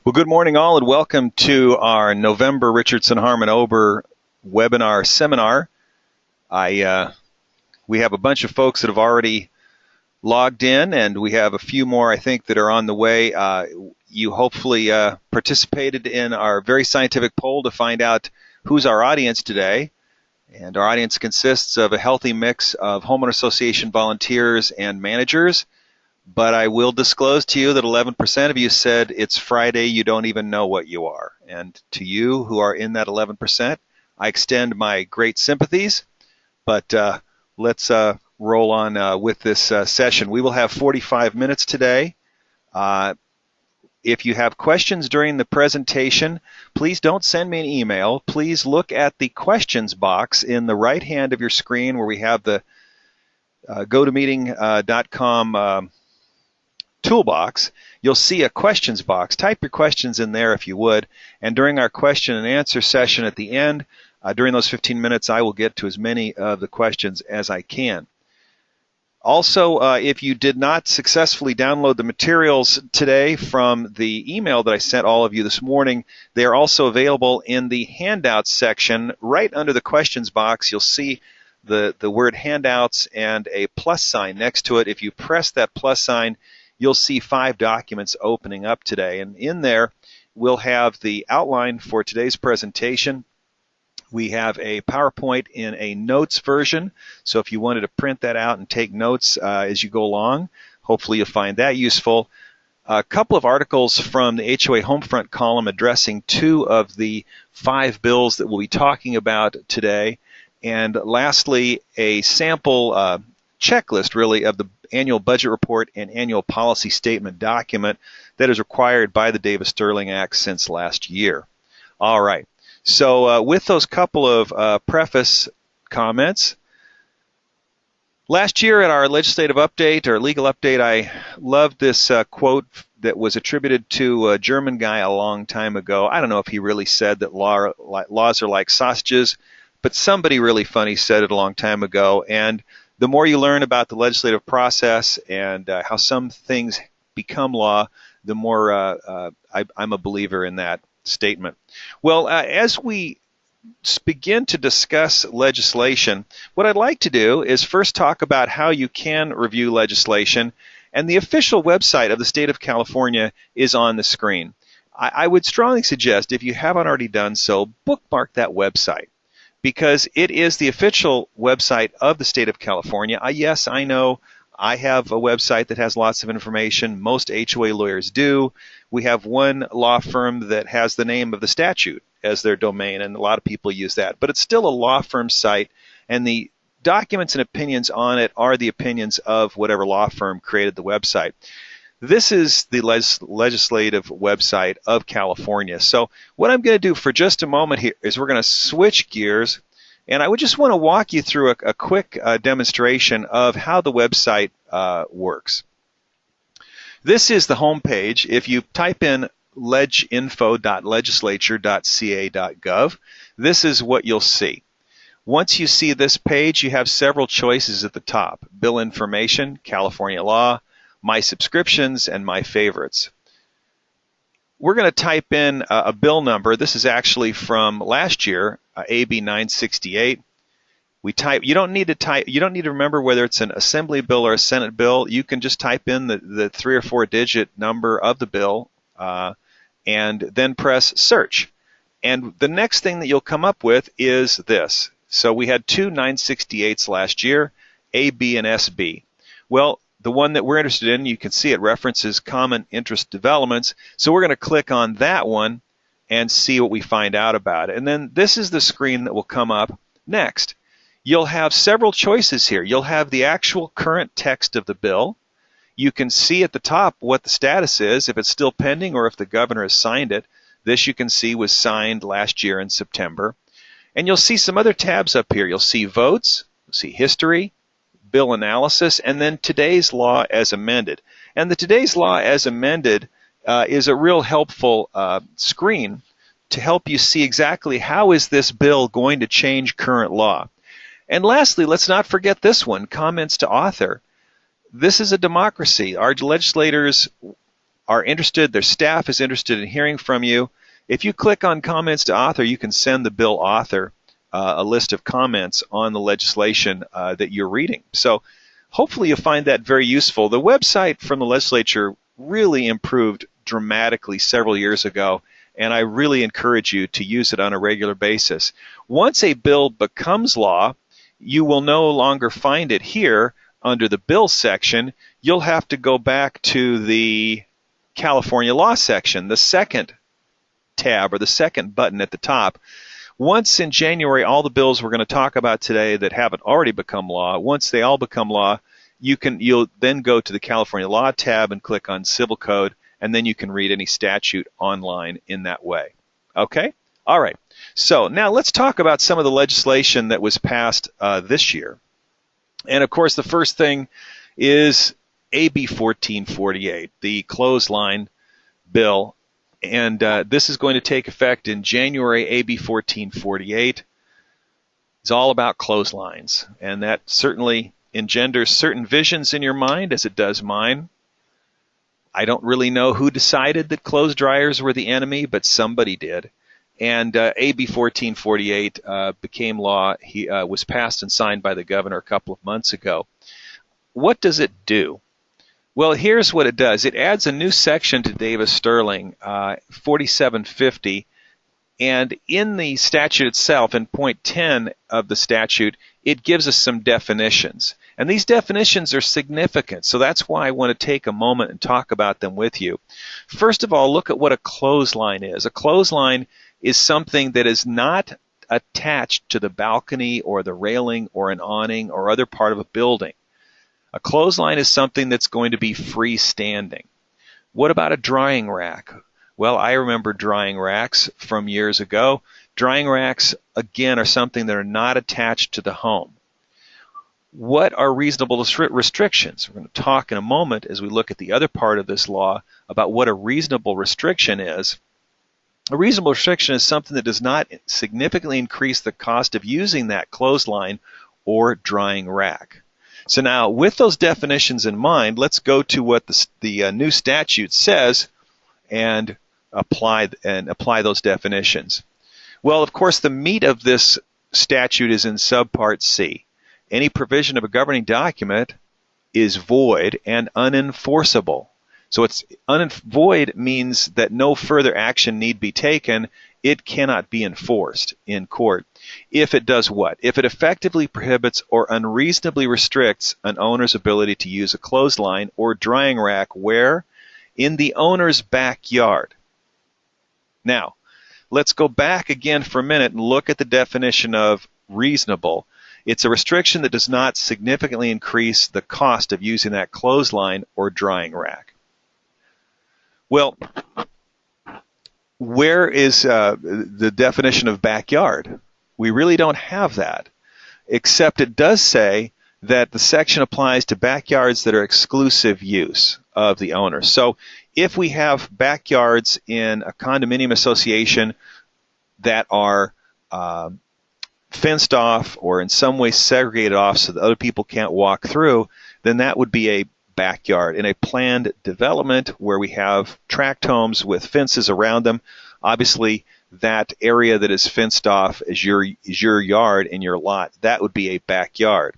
Well, good morning all, and welcome to our November Richardson Harmon Ober webinar seminar. We have a bunch of folks that have already logged in, and we have a few more, I think, that are on the way. You hopefully participated in our very scientific poll to find out who's our audience today. And our audience consists of a healthy mix of homeowner association volunteers and managers. But I will disclose to you that 11% of you said it's Friday, you don't even know what you are. And to you who are in that 11%, I extend my great sympathies. But let's roll on with this session. We will have 45 minutes today. If you have questions during the presentation, please don't send me an email. Please look at the questions box in the right hand of your screen where we have the gotomeeting.com toolbox. You'll see a questions box. Type your questions in there if you would, and during our question and answer session at the end, during those 15 minutes, I will get to as many of the questions as I can. Also, if you did not successfully download the materials today from the email that I sent all of you this morning, they are also available in the handouts section. Right under the questions box, you'll see the word handouts and a plus sign next to it. If you press that plus sign, you'll see 5 documents opening up today. And in there, we'll have the outline for today's presentation. We have a PowerPoint in a notes version. So if you wanted to print that out and take notes as you go along, hopefully you'll find that useful. A couple of articles from the HOA Homefront column addressing 2 of the 5 bills that we'll be talking about today. And lastly, a sample checklist, really, of the annual budget report and annual policy statement document that is required by the Davis-Sterling Act since last year. All right. So with those couple of preface comments, last year at our legislative update or legal update, I loved this quote that was attributed to a German guy a long time ago. I don't know if he really said that laws are like sausages, but somebody really funny said it a long time ago. And the more you learn about the legislative process and how some things become law, the more I'm a believer in that statement. Well, as we begin to discuss legislation, what I'd like to do is first talk about how you can review legislation, and the official website of the state of California is on the screen. I would strongly suggest, if you haven't already done so, bookmark that website, because it is the official website of the state of California. Yes, I know I have a website that has lots of information. Most HOA lawyers do. We have one law firm that has the name of the statute as their domain, and a lot of people use that. But it's still a law firm site, and the documents and opinions on it are the opinions of whatever law firm created the website. This is the legislative website of California. So what I'm going to do for just a moment here is we're going to switch gears, and I would just want to walk you through a quick demonstration of how the website works. This is the home page. If you type in leginfo.legislature.ca.gov, this is what you'll see. Once you see this page, you have several choices at the top: bill information, California law, my subscriptions, and my favorites. We're going to type in a bill number. This is actually from last year, AB 968. You don't need to remember whether it's an Assembly bill or a Senate bill. You can just type in the 3 or 4 digit number of the bill and then press search. And the next thing that you'll come up with is this. So we had 2 968s last year, AB and SB. Well, the one that we're interested in, you can see it references common interest developments. So we're going to click on that one and see what we find out about it. And then this is the screen that will come up next. You'll have several choices here. You'll have the actual current text of the bill. You can see at the top what the status is, if it's still pending or if the governor has signed it. This, you can see, was signed last year in September. And you'll see some other tabs up here. You'll see votes, you'll see history, bill analysis, and then today's law as amended. And the today's law as amended is a real helpful screen to help you see exactly how is this bill going to change current law. And lastly, let's not forget this one, comments to author. This is a democracy. Our legislators are interested, their staff is interested in hearing from you. If you click on comments to author, you can send the bill author a list of comments on the legislation that you're reading. So hopefully you'll find that very useful. The website from the legislature really improved dramatically several years ago, and I really encourage you to use it on a regular basis. Once a bill becomes law, you will no longer find it here under the bill section. You'll have to go back to the California law section, the second tab or the second button at the top. Once in January, all the bills we're going to talk about today that haven't already become law, once they all become law, you'll then go to the California Law tab and click on Civil Code, and then you can read any statute online in that way. Okay? All right. So now let's talk about some of the legislation that was passed this year. And of course, the first thing is AB 1448, the clothesline bill. And this is going to take effect in January. AB 1448. It's all about clotheslines, and that certainly engenders certain visions in your mind, as it does mine. I don't really know who decided that clothes dryers were the enemy, but somebody did. And AB 1448 became law. He was passed and signed by the governor a couple of months ago. What does it do? Well, here's what it does. It adds a new section to Davis-Sterling, 4750, and in the statute itself, in point 10 of the statute, it gives us some definitions. And these definitions are significant, so that's why I want to take a moment and talk about them with you. First of all, look at what a clothesline is. A clothesline is something that is not attached to the balcony or the railing or an awning or other part of a building. A clothesline is something that's going to be freestanding. What about a drying rack? Well, I remember drying racks from years ago. Drying racks, again, are something that are not attached to the home. What are reasonable restrictions? We're going to talk in a moment as we look at the other part of this law about what a reasonable restriction is. A reasonable restriction is something that does not significantly increase the cost of using that clothesline or drying rack. So now, with those definitions in mind, let's go to what the new statute says and apply those definitions. Well, of course, the meat of this statute is in subpart C. Any provision of a governing document is void and unenforceable. So void means that no further action need be taken. It cannot be enforced in court. If it does what? If it effectively prohibits or unreasonably restricts an owner's ability to use a clothesline or drying rack where? In the owner's backyard. Now, let's go back again for a minute and look at the definition of reasonable. It's a restriction that does not significantly increase the cost of using that clothesline or drying rack. Well, where is the definition of backyard? We really don't have that, except it does say that the section applies to backyards that are exclusive use of the owner. So if we have backyards in a condominium association that are fenced off or in some way segregated off so that other people can't walk through, then that would be a backyard. In a planned development where we have tract homes with fences around them, obviously that area that is fenced off is your yard and your lot. That would be a backyard.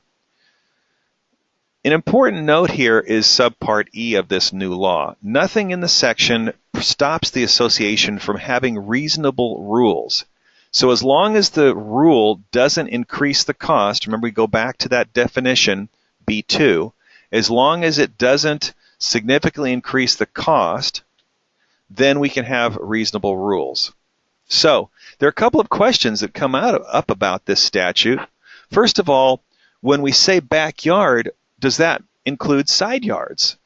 An important note here is subpart E of this new law. Nothing in the section stops the association from having reasonable rules. So as long as the rule doesn't increase the cost, remember we go back to that definition, B2, as long as it doesn't significantly increase the cost, then we can have reasonable rules. So there are a couple of questions that come up about this statute. First of all, when we say backyard, does that include side yards?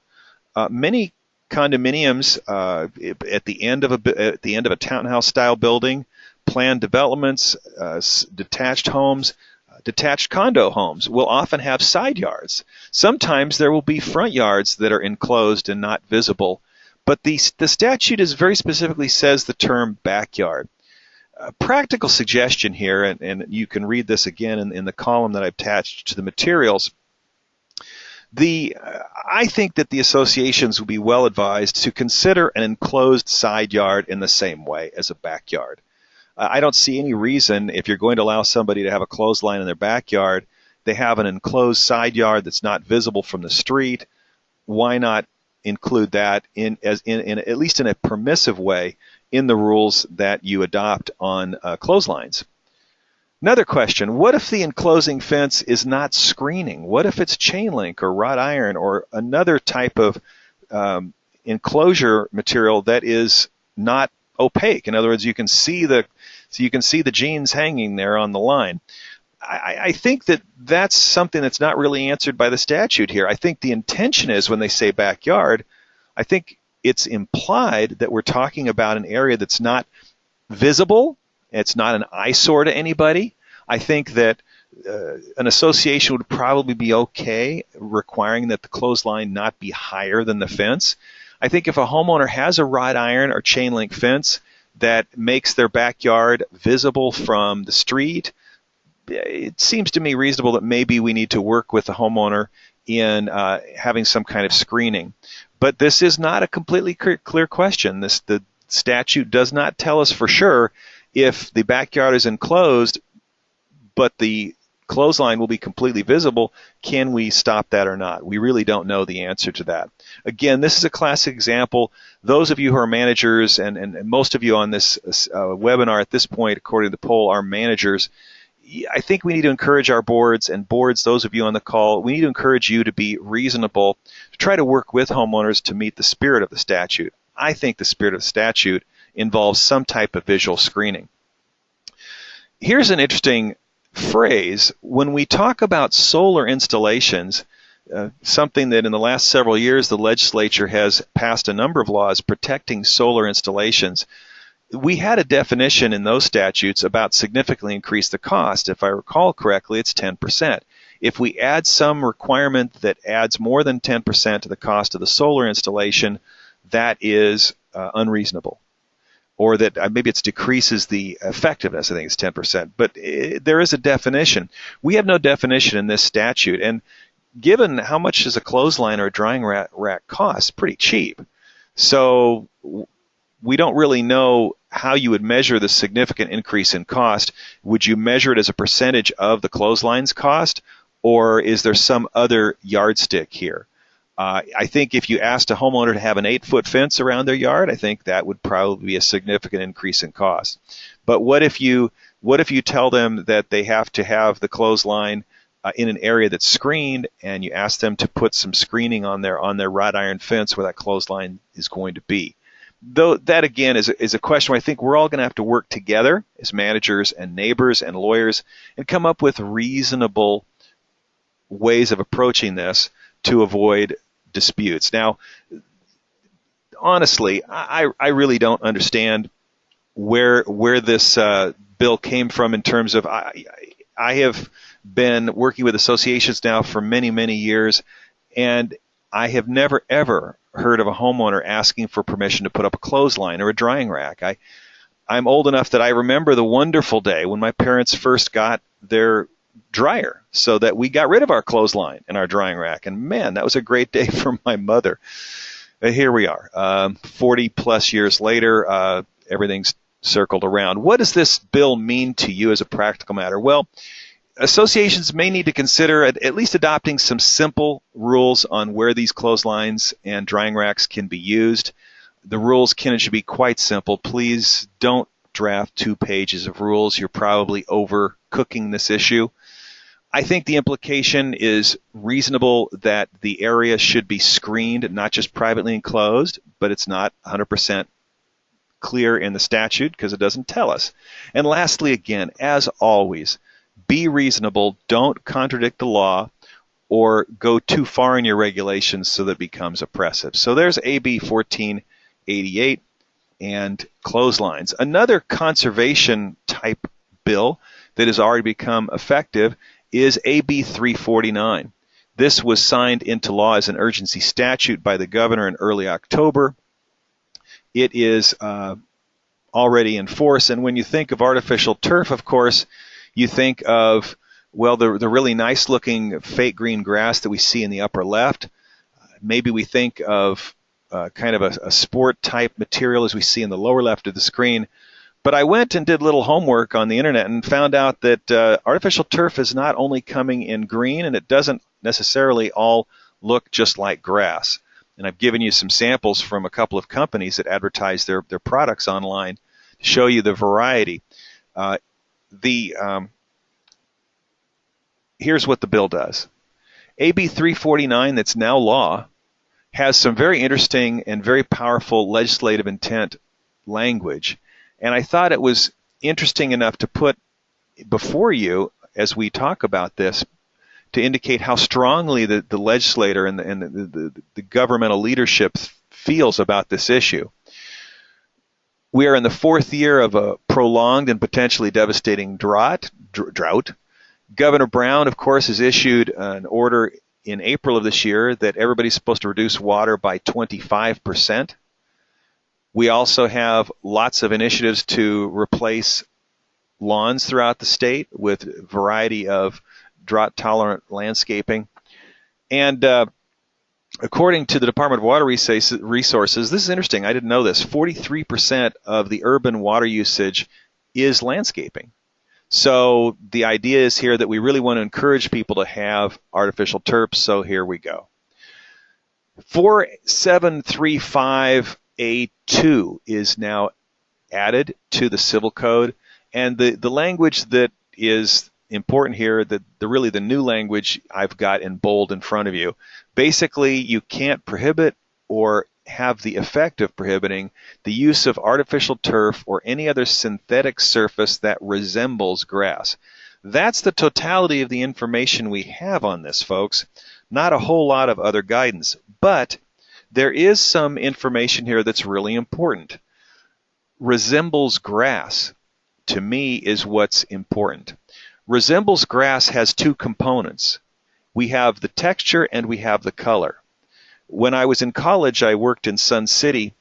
Many condominiums at the end of a townhouse style building, planned developments, detached homes, detached condo homes will often have side yards. Sometimes there will be front yards that are enclosed and not visible, but the statute is very specifically says the term backyard. A practical suggestion here, and you can read this again in the column that I've attached to the materials. I think that the associations would be well advised to consider an enclosed side yard in the same way as a backyard. I don't see any reason, if you're going to allow somebody to have a clothesline in their backyard, they have an enclosed side yard that's not visible from the street. Why not include that in at least in a permissive way in the rules that you adopt on clotheslines? Another question, what if the enclosing fence is not screening? What if it's chain link or wrought iron or another type of enclosure material that is not opaque? In other words, you can see the jeans hanging there on the line. I think that that's something that's not really answered by the statute here. I think the intention is, when they say backyard, I think it's implied that we're talking about an area that's not visible. It's not an eyesore to anybody. I think that an association would probably be okay requiring that the clothesline not be higher than the fence. I think if a homeowner has a wrought iron or chain link fence that makes their backyard visible from the street, it seems to me reasonable that maybe we need to work with the homeowner in having some kind of screening. But this is not a completely clear question. The statute does not tell us for sure if the backyard is enclosed, but the clothesline will be completely visible. Can we stop that or not? We really don't know the answer to that. Again, this is a classic example. Those of you who are managers, and most of you on this webinar at this point, according to the poll, are managers. I think we need to encourage our boards, those of you on the call, we need to encourage you to be reasonable, to try to work with homeowners to meet the spirit of the statute. I think the spirit of the statute involves some type of visual screening. Here's an interesting phrase. When we talk about solar installations, something that in the last several years the legislature has passed a number of laws protecting solar installations. We had a definition in those statutes about significantly increase the cost. If I recall correctly, it's 10%. If we add some requirement that adds more than 10% to the cost of the solar installation, that is unreasonable. Or that maybe it decreases the effectiveness. I think it's 10%. But there is a definition. We have no definition in this statute. And given how much does a clothesline or a drying rack cost, pretty cheap. So we don't really know how you would measure the significant increase in cost. Would you measure it as a percentage of the clothesline's cost, or is there some other yardstick here? I think if you asked a homeowner to have an 8-foot fence around their yard, I think that would probably be a significant increase in cost. But what if you tell them that they have to have the clothesline in an area that's screened, and you ask them to put some screening on their wrought iron fence where that clothesline is going to be? Though that again is a question where I think we're all going to have to work together as managers and neighbors and lawyers and come up with reasonable ways of approaching this to avoid disputes. Now, honestly, I really don't understand where this bill came from in terms of I have been working with associations now for many, many years, and I have never, ever heard of a homeowner asking for permission to put up a clothesline or a drying rack. I'm old enough that I remember the wonderful day when my parents first got their dryer so that we got rid of our clothesline and our drying rack. And man, that was a great day for my mother. Here we are, 40 plus years later, everything's circled around. What does this bill mean to you as a practical matter? Well, associations may need to consider at least adopting some simple rules on where these clotheslines and drying racks can be used. The rules can and should be quite simple. Please don't draft 2 pages of rules. You're probably overcooking this issue. I think the implication is reasonable that the area should be screened, not just privately enclosed, but it's not 100% clear in the statute because it doesn't tell us. And lastly, again, as always, be reasonable. Don't contradict the law or go too far in your regulations so that it becomes oppressive. So there's AB 1488 and clotheslines. Another conservation type bill that has already become effective is AB 349. This was signed into law as an urgency statute by the governor in early October. It is already in force, and when you think of artificial turf, of course, you think of Well, the really nice looking fake green grass that we see in the upper left, maybe we think of kind of a sport type material as we see in the lower left of the screen. But I went and did a little homework on the internet and found out that artificial turf is not only coming in green, and it doesn't necessarily all look just like grass. And I've given you some samples from a couple of companies that advertise their products online to show you the variety. Here's what the bill does. AB 349, that's now law, has some very interesting and very powerful legislative intent language. And I thought it was interesting enough to put before you as we talk about this to indicate how strongly the legislator and the governmental leadership feels about this issue. We are in the fourth year of a prolonged and potentially devastating drought. Governor Brown, of course, has issued an order in April of this year that everybody's supposed to reduce water by 25%. We also have lots of initiatives to replace lawns throughout the state with a variety of drought-tolerant landscaping. And according to the Department of Water Resources, this is interesting, I didn't know this, 43% of the urban water usage is landscaping. So the idea is here that we really want to encourage people to have artificial turf, so here we go. 4735A2 is now added to the Civil Code, and the language that is important here, really the new language I've got in bold in front of you. Basically, you can't prohibit or have the effect of prohibiting the use of artificial turf or any other synthetic surface that resembles grass. That's the totality of the information we have on this, folks. Not a whole lot of other guidance, but there is some information here that's really important. Resembles grass, to me, is what's important. Resembles grass has two components. We have the texture and we have the color. When I was in college, I worked in Sun City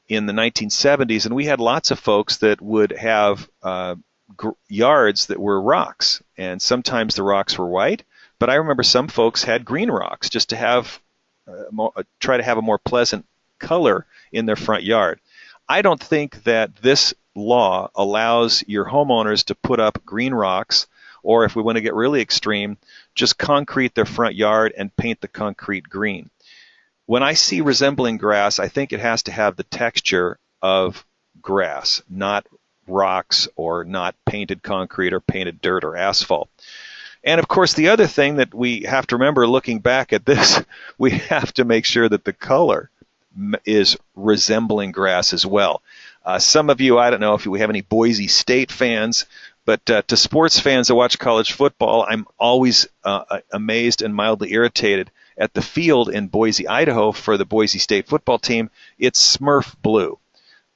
in the 1970s, and we had lots of folks that would have yards that were rocks, and sometimes the rocks were white, but I remember some folks had green rocks just to have try to have a more pleasant color in their front yard. I don't think that this law allows your homeowners to put up green rocks, or if we want to get really extreme, just concrete their front yard and paint the concrete green. When I see resembling grass, I think it has to have the texture of grass, not rocks or not painted concrete or painted dirt or asphalt. And of course, the other thing that we have to remember looking back at this, we have to make sure that the color is resembling grass as well. Some of you, I don't know if we have any Boise State fans, but to sports fans that watch college football, I'm always amazed and mildly irritated at the field in Boise, Idaho for the Boise State football team. It's Smurf blue.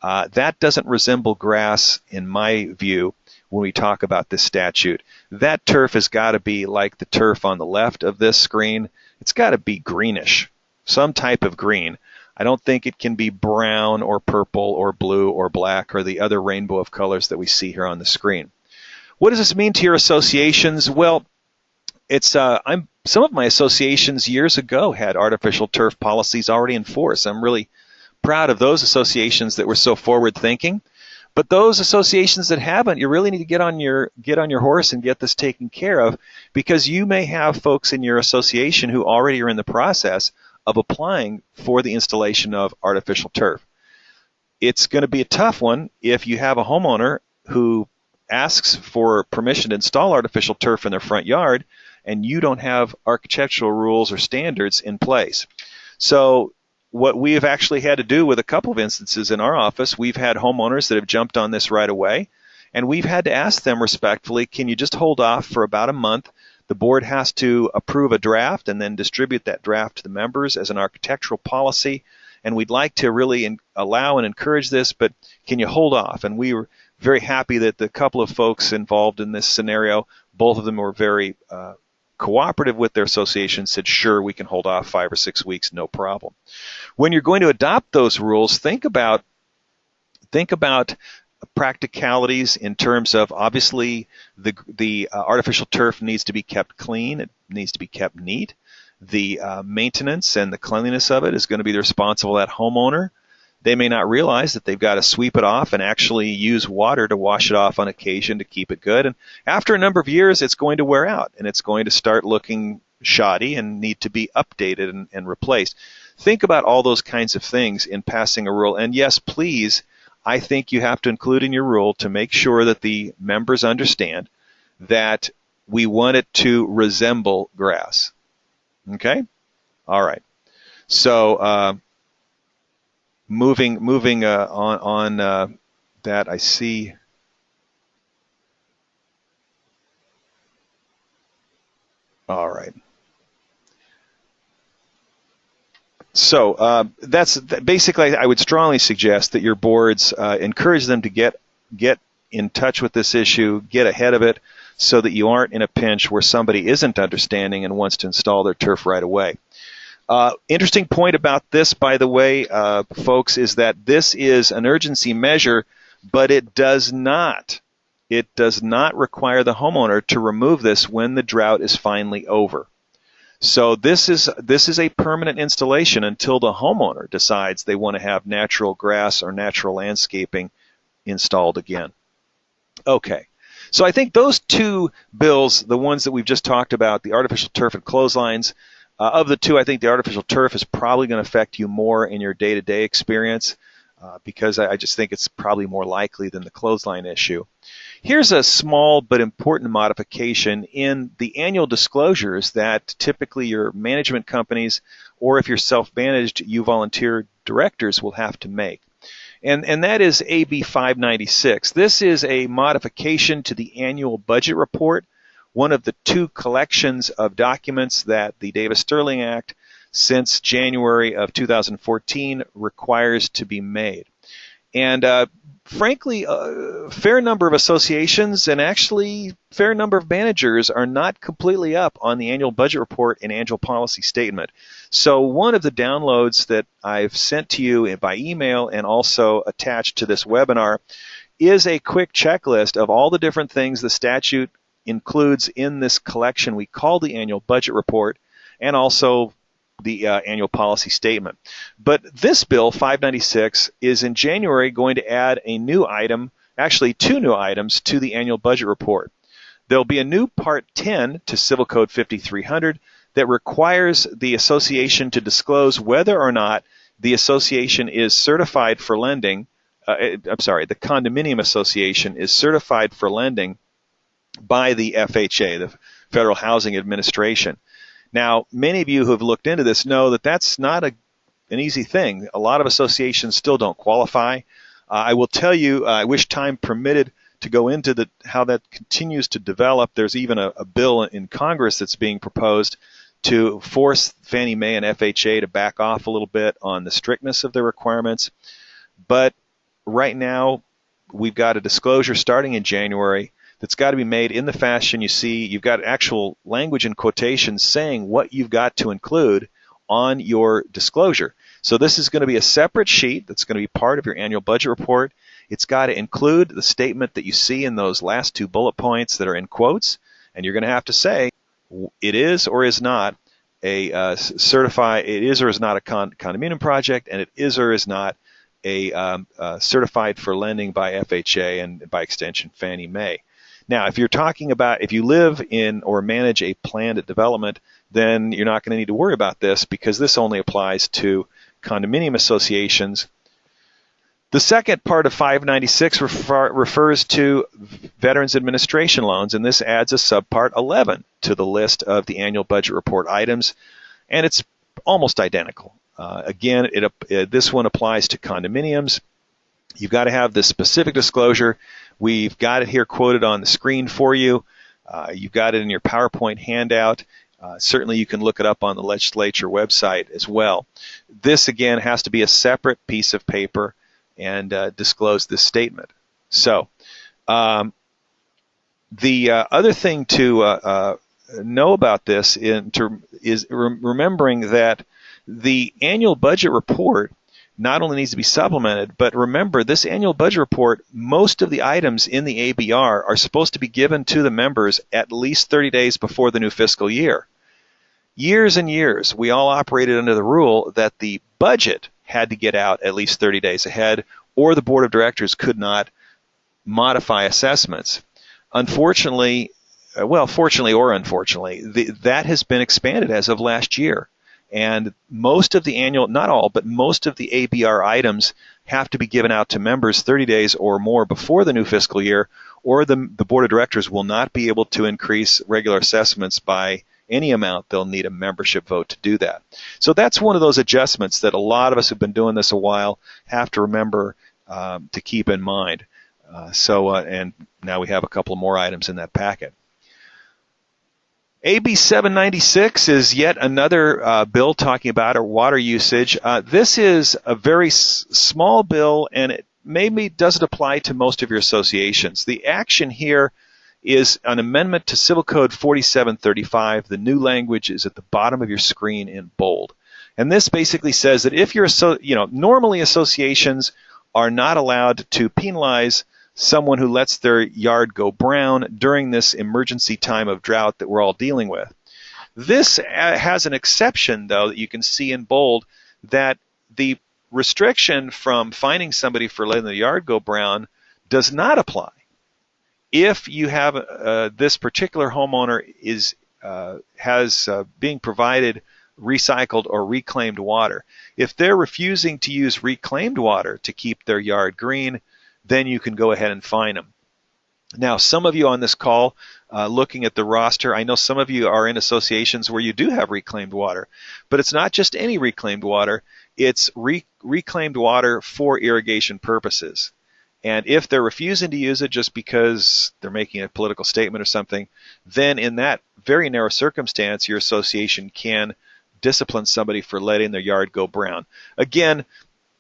That doesn't resemble grass in my view when we talk about this statute. That turf has got to be like the turf on the left of this screen. It's got to be greenish, some type of green. I don't think it can be brown or purple or blue or black or the other rainbow of colors that we see here on the screen. What does this mean to your associations? Well, it's some of my associations years ago had artificial turf policies already in force. I'm really proud of those associations that were so forward thinking. But those associations that haven't, you really need to get on your horse and get this taken care of, because you may have folks in your association who already are in the process of applying for the installation of artificial turf. It's going to be a tough one if you have a homeowner who asks for permission to install artificial turf in their front yard and you don't have architectural rules or standards in place. So what we have actually had to do with a couple of instances in our office, we've had homeowners that have jumped on this right away, and we've had to ask them respectfully, can you just hold off for about a month? The board has to approve a draft and then distribute that draft to the members as an architectural policy, and we'd like to really allow and encourage this, but can you hold off? And we were very happy that the couple of folks involved in this scenario, both of them were very cooperative with their association, said, sure, we can hold off 5 or 6 weeks, no problem. When you're going to adopt those rules, think about practicalities in terms of, obviously, the artificial turf needs to be kept clean. It needs to be kept neat. The maintenance and the cleanliness of it is going to be the responsible that homeowner. They may not realize that they've got to sweep it off and actually use water to wash it off on occasion to keep it good. And after a number of years, it's going to wear out and it's going to start looking shoddy and need to be updated and replaced. Think about all those kinds of things in passing a rule. And yes, please, I think you have to include in your rule to make sure that the members understand that we want it to resemble grass. Okay? All right. So moving on that, I see. All right. So that's basically, I would strongly suggest that your boards encourage them to get in touch with this issue, get ahead of it, so that you aren't in a pinch where somebody isn't understanding and wants to install their turf right away. Interesting point about this, by the way, folks, is that this is an urgency measure, but it does not require the homeowner to remove this when the drought is finally over. So this is a permanent installation until the homeowner decides they want to have natural grass or natural landscaping installed again. Okay. So I think those two bills, the ones that we've just talked about, the artificial turf and clotheslines, of the two, I think the artificial turf is probably going to affect you more in your day-to-day experience because I just think it's probably more likely than the clothesline issue. Here's a small but important modification in the annual disclosures that typically your management companies, or if you're self-managed, you volunteer directors will have to make. And that is AB 596. This is a modification to the annual budget report, one of the two collections of documents that the Davis-Sterling Act since January of 2014 requires to be made. And frankly, a fair number of associations and actually a fair number of managers are not completely up on the annual budget report and annual policy statement. So one of the downloads that I've sent to you by email and also attached to this webinar is a quick checklist of all the different things the statute includes in this collection we call the annual budget report, and also the annual policy statement. But this bill, 596, is in January going to add a new item, actually two new items, to the annual budget report. There'll be a new Part 10 to Civil Code 5300 that requires the association to disclose whether or not the association is certified for lending. The condominium association is certified for lending by the FHA, the Federal Housing Administration. Now, many of you who have looked into this know that that's not an easy thing. A lot of associations still don't qualify. I will tell you, I wish time permitted to go into how that continues to develop. There's even a bill in Congress that's being proposed to force Fannie Mae and FHA to back off a little bit on the strictness of their requirements. But right now, we've got a disclosure starting in January that's got to be made in the fashion you see. You've got actual language and quotations saying what you've got to include on your disclosure. So this is going to be a separate sheet that's going to be part of your annual budget report. It's got to include the statement that you see in those last two bullet points that are in quotes, and you're going to have to say it is or is not a it is or is not a condominium project, and it is or is not a certified for lending by FHA and by extension Fannie Mae. Now, if you're talking about if you live in or manage a planned development, then you're not going to need to worry about this because this only applies to condominium associations. The second part of 596 refers to Veterans Administration loans, and this adds a subpart 11 to the list of the annual budget report items, and it's almost identical. Again, this one applies to condominiums. You've got to have this specific disclosure. We've got it here quoted on the screen for you. You've got it in your PowerPoint handout. Certainly you can look it up on the legislature website as well. This, again, has to be a separate piece of paper and disclose this statement. So the other thing to know about this is remembering that the annual budget report not only needs to be supplemented, but remember, this annual budget report, most of the items in the ABR are supposed to be given to the members at least 30 days before the new fiscal year. Years and years, we all operated under the rule that the budget had to get out at least 30 days ahead, or the board of directors could not modify assessments. Unfortunately, fortunately or unfortunately, that has been expanded as of last year. And most of the annual, not all, but most of the ABR items have to be given out to members 30 days or more before the new fiscal year, or the board of directors will not be able to increase regular assessments by any amount. They'll need a membership vote to do that. So that's one of those adjustments that a lot of us who've been doing this a while have to remember to keep in mind. And now we have a couple more items in that packet. AB 796 is yet another bill talking about our water usage. This is a very small bill, and it maybe doesn't apply to most of your associations. The action here is an amendment to Civil Code 4735. The new language is at the bottom of your screen in bold. And this basically says that if you're, normally associations are not allowed to penalize someone who lets their yard go brown during this emergency time of drought that we're all dealing with. This has an exception, though, that you can see in bold, that the restriction from fining somebody for letting their yard go brown does not apply if you have this particular homeowner has being provided recycled or reclaimed water. If they're refusing to use reclaimed water to keep their yard green, then you can go ahead and fine them. Now, some of you on this call, looking at the roster, I know some of you are in associations where you do have reclaimed water, but it's not just any reclaimed water, it's reclaimed water for irrigation purposes. And if they're refusing to use it just because they're making a political statement or something, then in that very narrow circumstance, your association can discipline somebody for letting their yard go brown. Again,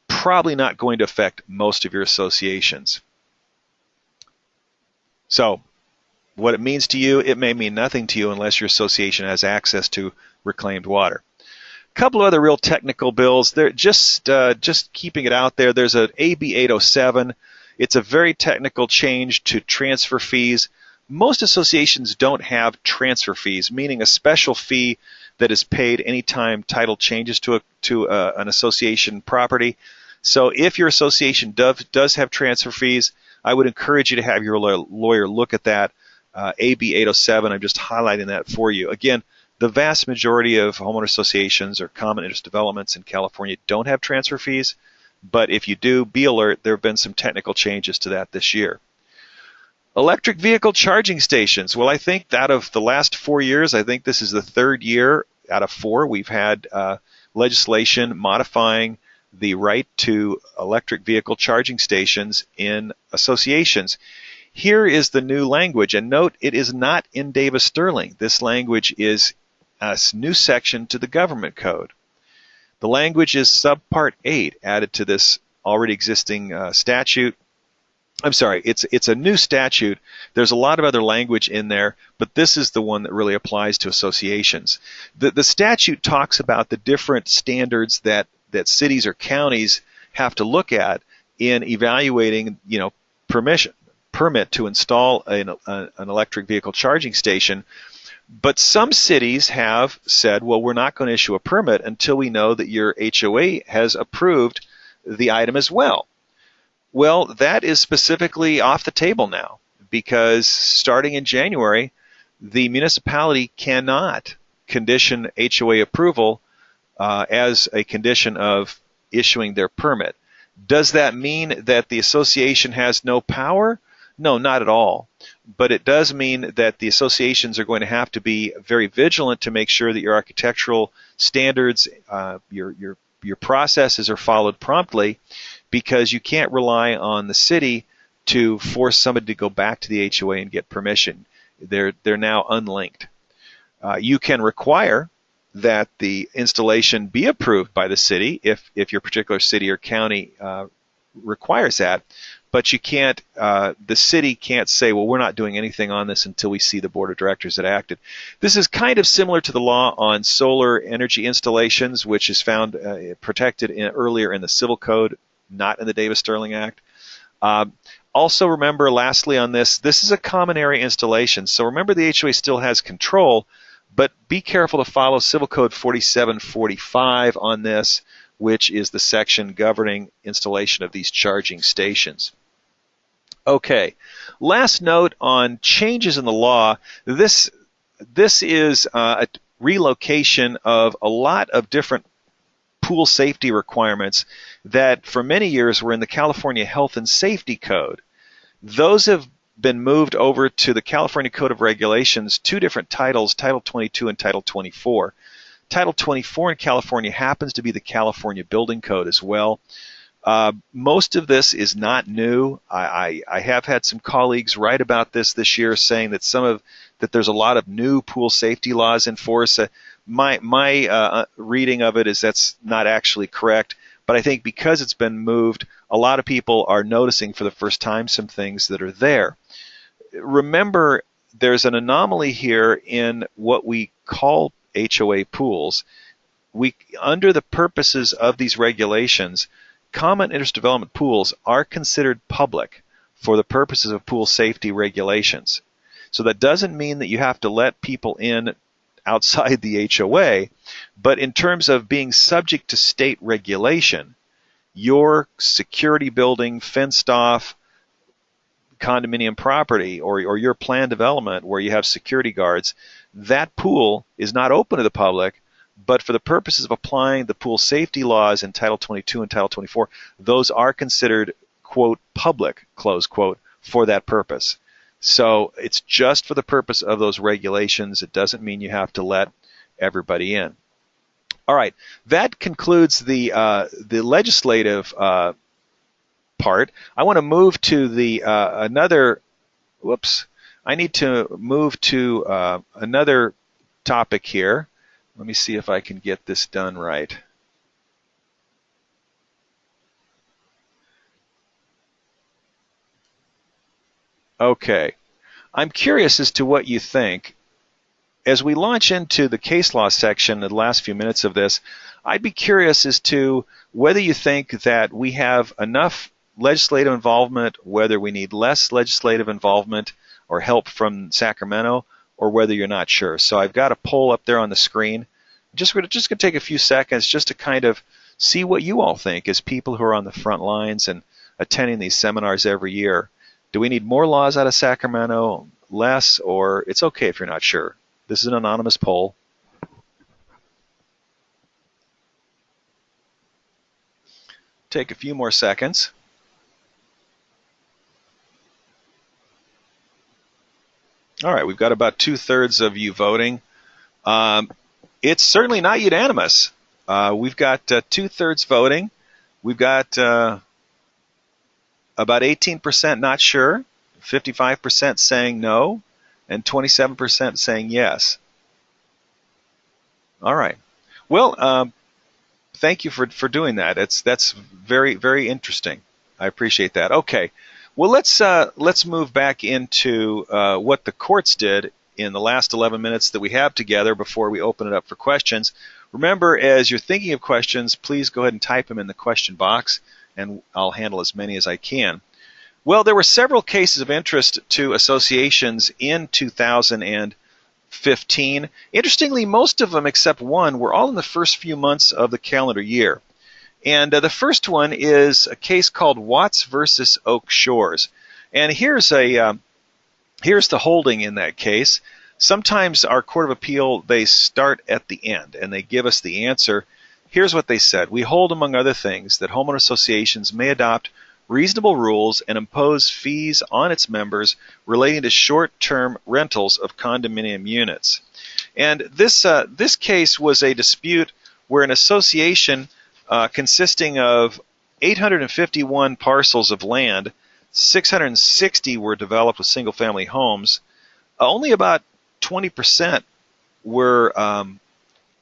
probably not going to affect most of your associations. So, what it means to you, it may mean nothing to you unless your association has access to reclaimed water. A couple of other real technical bills. They're just keeping it out there. There's an AB 807. It's a very technical change to transfer fees. Most associations don't have transfer fees, meaning a special fee that is paid anytime title changes to an association property. So if your association does have transfer fees, I would encourage you to have your lawyer look at that. AB 807, I'm just highlighting that for you. Again, the vast majority of homeowner associations or common interest developments in California don't have transfer fees, but if you do, be alert. There have been some technical changes to that this year. Electric vehicle charging stations. Well, I think out of the last 4 years, I think this is the third year out of 4 we've had legislation modifying the right to electric vehicle charging stations in associations. Here is the new language, and note it is not in Davis-Sterling. This language is a new section to the government code. The language is subpart 8 added to this already existing statute. I'm sorry, it's a new statute. There's a lot of other language in there, but this is the one that really applies to associations. The statute talks about the different standards that cities or counties have to look at in evaluating, permit to install an electric vehicle charging station. But some cities have said, well, we're not going to issue a permit until we know that your HOA has approved the item as well. Well, that is specifically off the table now, because starting in January, the municipality cannot condition HOA approval as a condition of issuing their permit. Does that mean that the association has no power? No, not at all. But it does mean that the associations are going to have to be very vigilant to make sure that your architectural standards, your processes are followed promptly, because you can't rely on the city to force somebody to go back to the HOA and get permission. They're now unlinked. You can require that the installation be approved by the city if your particular city or county requires that, but you can't, the city can't say, well, we're not doing anything on this until we see the board of directors that acted. This is kind of similar to the law on solar energy installations, which is found protected earlier in the Civil Code, not in the Davis-Sterling Act. Also remember, lastly on this is a common area installation, so remember the HOA still has control, but be careful to follow Civil Code 4745 on this, which is the section governing installation of these charging stations. Okay, last note on changes in the law. This is a relocation of a lot of different pool safety requirements that for many years were in the California Health and Safety Code. Those have been moved over to the California Code of Regulations, two different titles, Title 22 and Title 24. Title 24 in California happens to be the California Building Code as well. Most of this is not new. I have had some colleagues write about this year, saying that that there's a lot of new pool safety laws in force. My reading of it is that's not actually correct, but I think because it's been moved, a lot of people are noticing for the first time some things that are there. Remember, there's an anomaly here in what we call HOA pools. Under the purposes of these regulations, common interest development pools are considered public for the purposes of pool safety regulations. So that doesn't mean that you have to let people in outside the HOA, but in terms of being subject to state regulation, your security building, fenced off condominium property, or your planned development where you have security guards, that pool is not open to the public, but for the purposes of applying the pool safety laws in Title 22 and Title 24, those are considered, quote, public, close quote, for that purpose. So it's just for the purpose of those regulations. It doesn't mean you have to let everybody in. All right, that concludes the legislative part. I want to move to the another topic here. Let me see if I can get this done right. Okay. I'm curious as to what you think. As we launch into the case law section in the last few minutes of this, I'd be curious as to whether you think that we have enough legislative involvement, whether we need less legislative involvement or help from Sacramento, or whether you're not sure. So I've got a poll up there on the screen. We're just going to take a few seconds just to kind of see what you all think as people who are on the front lines and attending these seminars every year. Do we need more laws out of Sacramento, less, or it's okay if you're not sure? This is an anonymous poll. Take a few more seconds. All right, we've got about 2/3 of you voting. It's certainly not unanimous. We've got 2/3 voting. We've got about 18% not sure, 55% saying no, and 27% saying yes. All right. Well, thank you for doing that. That's very, very interesting. I appreciate that. Okay. Well, let's move back into what the courts did in the last 11 minutes that we have together before we open it up for questions. Remember, as you're thinking of questions, please go ahead and type them in the question box, and I'll handle as many as I can. Well, there were several cases of interest to associations in 2015. Interestingly, most of them except one were all in the first few months of the calendar year. And the first one is a case called Watts versus Oak Shores. And here's the holding in that case. Sometimes our Court of Appeal, they start at the end and they give us the answer. Here's what they said. We hold, among other things, that homeowner associations may adopt reasonable rules and impose fees on its members relating to short-term rentals of condominium units. And this case was a dispute where an association consisting of 851 parcels of land, 660 were developed with single-family homes. Only about 20% were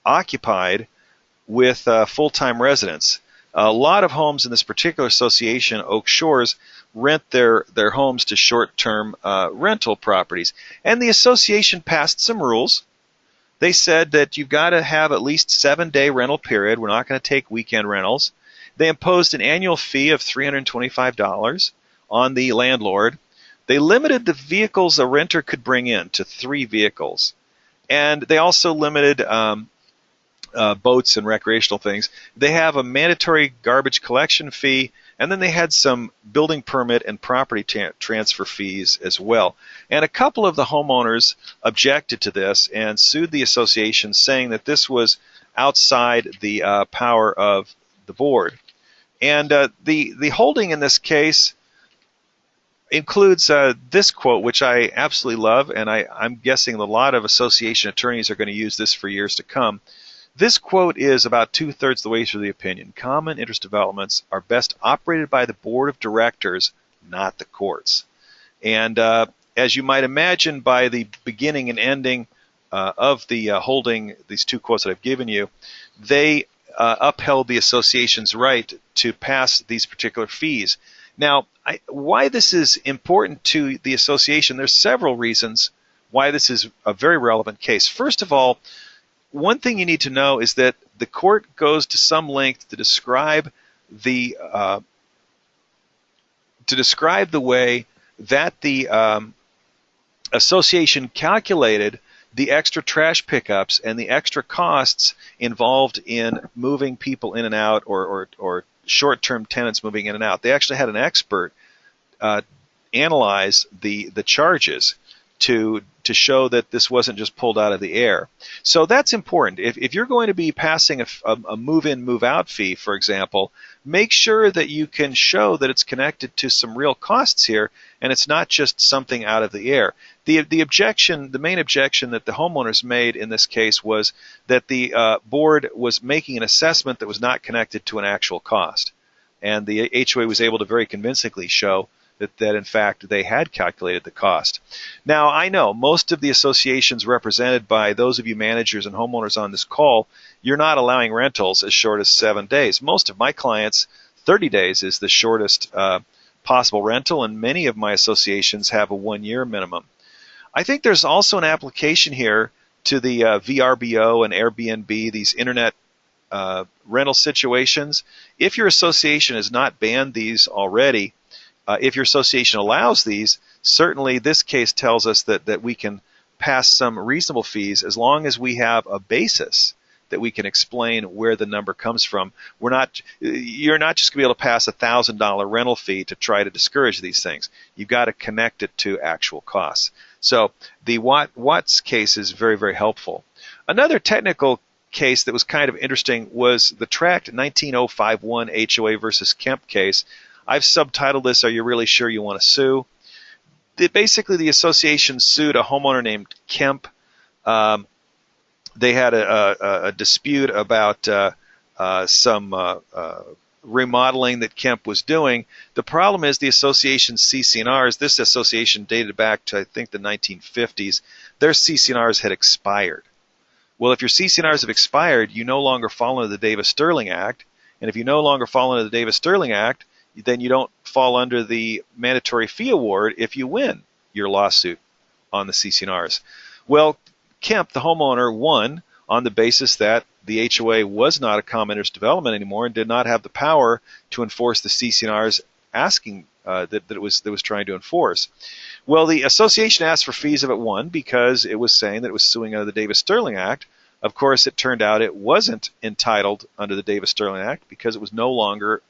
occupied with full-time residents. A lot of homes in this particular association, Oak Shores, rent their homes to short-term rental properties. And the association passed some rules. They said that you've got to have at least 7-day rental period. We're not going to take weekend rentals. They imposed an annual fee of $325 on the landlord. They limited the vehicles a renter could bring in to 3 vehicles. And they also limited boats and recreational things. They have a mandatory garbage collection fee, and then they had some building permit and property transfer fees as well. And a couple of the homeowners objected to this and sued the association, saying that this was outside the power of the board. And the holding in this case includes this quote, which I absolutely love, and I'm guessing a lot of association attorneys are going to use this for years to come. This quote is about 2/3 the way through the opinion. Common interest developments are best operated by the board of directors, not the courts. And as you might imagine, by the beginning and ending of the holding, these 2 quotes that I've given you, they upheld the association's right to pass these particular fees. Now, why this is important to the association, there's several reasons why this is a very relevant case. First of all, one thing you need to know is that the court goes to some length to describe the way that the association calculated the extra trash pickups and the extra costs involved in moving people in and out, or short-term tenants moving in and out. They actually had an expert analyze the charges to show that this wasn't just pulled out of the air. So that's important. If you're going to be passing a move-in, move-out fee, for example, make sure that you can show that it's connected to some real costs here, and it's not just something out of the air. The main objection that the homeowners made in this case was that the board was making an assessment that was not connected to an actual cost. And the HOA was able to very convincingly show that in fact they had calculated the cost. Now, I know most of the associations represented by those of you managers and homeowners on this call, you're not allowing rentals as short as 7 days. Most of my clients, 30 days is the shortest possible rental, and many of my associations have a 1-year minimum. I think there's also an application here to the VRBO and Airbnb, these internet rental situations. If your association has not banned these already, if your association allows these, certainly this case tells us that we can pass some reasonable fees as long as we have a basis that we can explain where the number comes from. You're not just going to be able to pass a $1,000 rental fee to try to discourage these things. You've got to connect it to actual costs. So the Watts case is very, very helpful. Another technical case that was kind of interesting was the Tract 19051 HOA versus Kemp case. I've subtitled this, "Are You Really Sure You Want to Sue?" Basically, the association sued a homeowner named Kemp. They had a dispute about some remodeling that Kemp was doing. The problem is the association's CC&Rs, this association dated back to, I think, the 1950s, their CC&Rs had expired. Well, if your CC&Rs have expired, you no longer fall under the Davis-Sterling Act, and if you no longer fall under the Davis-Sterling Act, then you don't fall under the mandatory fee award if you win your lawsuit on the CC&Rs. Well, Kemp, the homeowner, won on the basis that the HOA was not a common interest development anymore and did not have the power to enforce the CC&Rs asking that it was trying to enforce. Well, the association asked for fees if it won because it was saying that it was suing under the Davis-Sterling Act. Of course, it turned out it wasn't entitled under the Davis-Sterling Act because it was no longer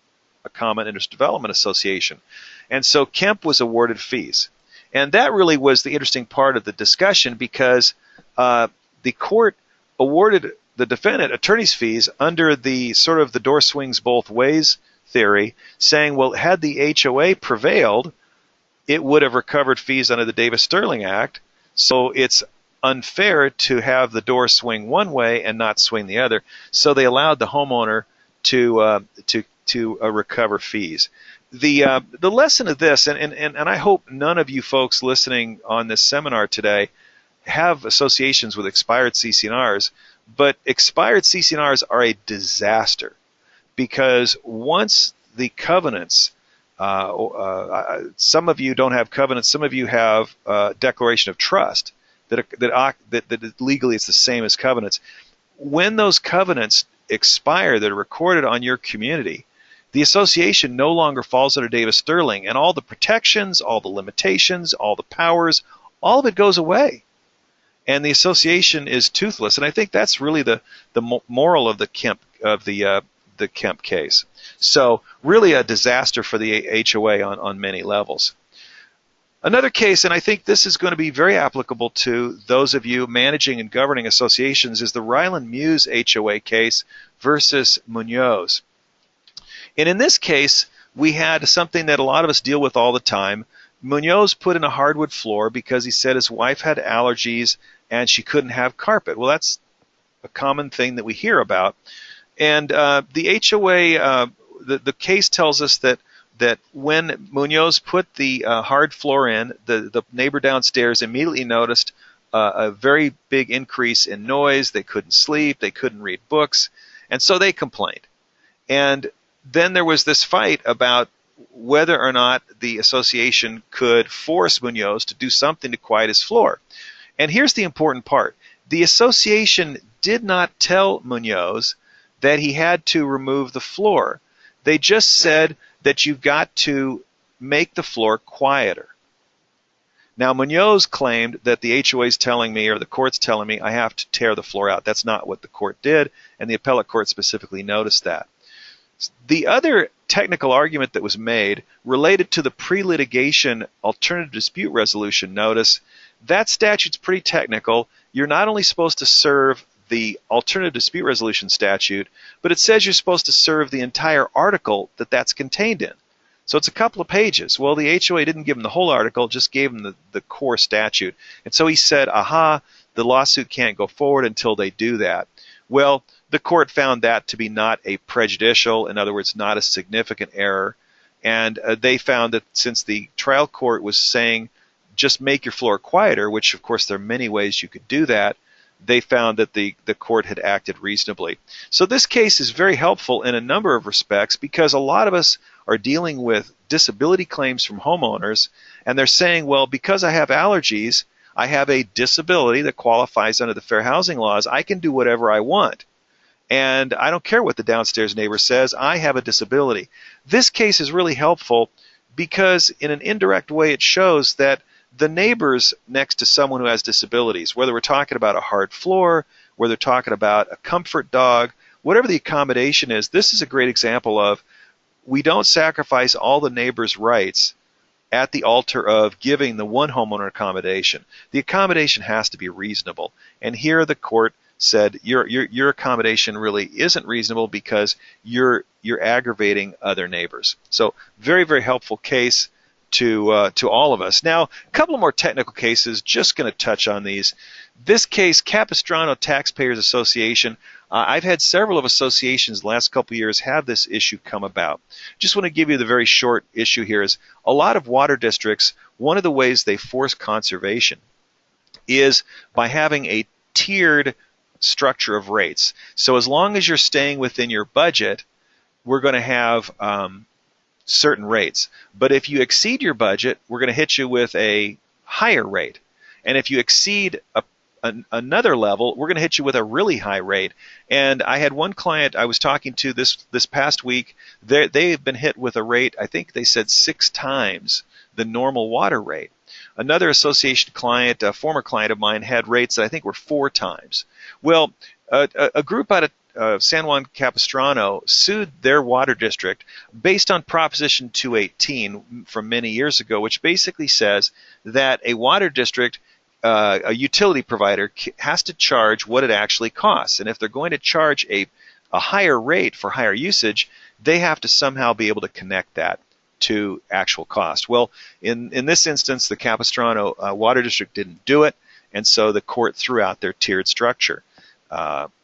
a common interest development association. And so Kemp was awarded fees. And that really was the interesting part of the discussion because the court awarded the defendant attorney's fees under the sort of the door swings both ways theory, saying, well, had the HOA prevailed, it would have recovered fees under the Davis-Sterling Act, so it's unfair to have the door swing one way and not swing the other. So they allowed the homeowner to recover fees. The lesson of this, and I hope none of you folks listening on this seminar today have associations with expired CC&Rs, but expired CC&Rs are a disaster. because once the covenants, some of you don't have covenants, some of you have declaration of trust that legally it's the same as covenants. When those covenants expire that are recorded on your community, the association no longer falls under Davis Sterling, and all the protections, all the limitations, all the powers, all of it goes away, and the association is toothless. And I think that's really the moral of the Kemp case. So really a disaster for the HOA on many levels. Another case, and I think this is going to be very applicable to those of you managing and governing associations, is the Ryland Muse HOA case versus Munoz. And in this case, we had something that a lot of us deal with all the time. Munoz put in a hardwood floor because he said his wife had allergies and she couldn't have carpet. Well, that's a common thing that we hear about. And the HOA, the case tells us that when Munoz put the hard floor in, the neighbor downstairs immediately noticed a very big increase in noise. They couldn't sleep. They couldn't read books. And so they complained. And then there was this fight about whether or not the association could force Munoz to do something to quiet his floor. And here's the important part. The association did not tell Munoz that he had to remove the floor. They just said that you've got to make the floor quieter. Now, Munoz claimed that the HOA is telling me, or the court's telling me, I have to tear the floor out. That's not what the court did, and the appellate court specifically noticed that. The other technical argument that was made related to the pre-litigation alternative dispute resolution notice. That statute's pretty technical. You're not only supposed to serve the alternative dispute resolution statute, but it says you're supposed to serve the entire article that's contained in. So it's a couple of pages. Well, the HOA didn't give him the whole article, just gave him the core statute. And so he said, aha, the lawsuit can't go forward until they do that. Well, the court found that to be not a prejudicial, in other words, not a significant error. And they found that since the trial court was saying just make your floor quieter, which of course there are many ways you could do that, they found that the court had acted reasonably. So this case is very helpful in a number of respects because a lot of us are dealing with disability claims from homeowners, and they're saying, well, because I have allergies, I have a disability that qualifies under the fair housing laws, I can do whatever I want. And I don't care what the downstairs neighbor says, I have a disability. This case is really helpful because in an indirect way it shows that the neighbors next to someone who has disabilities, whether we're talking about a hard floor, whether we're talking about a comfort dog, whatever the accommodation is, this is a great example of we don't sacrifice all the neighbors' rights at the altar of giving the one homeowner accommodation. The accommodation has to be reasonable. And here the court said your accommodation really isn't reasonable because you're aggravating other neighbors. So very, very helpful case to all of us. Now, a couple of more technical cases, just going to touch on these. This case, Capistrano Taxpayers Association, I've had several of associations the last couple of years have this issue come about. Just want to give you the very short issue here is a lot of water districts, one of the ways they force conservation is by having a tiered structure of rates. So as long as you're staying within your budget, we're going to have certain rates. But if you exceed your budget, we're going to hit you with a higher rate. And if you exceed another level, we're going to hit you with a really high rate. And I had one client I was talking to this past week. They've been hit with a rate, I think they said 6 times the normal water rate. Another association client, a former client of mine, had rates that I think were 4 times. Well, a group out of San Juan Capistrano sued their water district based on Proposition 218 from many years ago, which basically says that a water district, a utility provider, has to charge what it actually costs. And if they're going to charge a higher rate for higher usage, they have to somehow be able to connect that to actual cost. Well, in this instance, the Capistrano Water District didn't do it, and so the court threw out their tiered structure.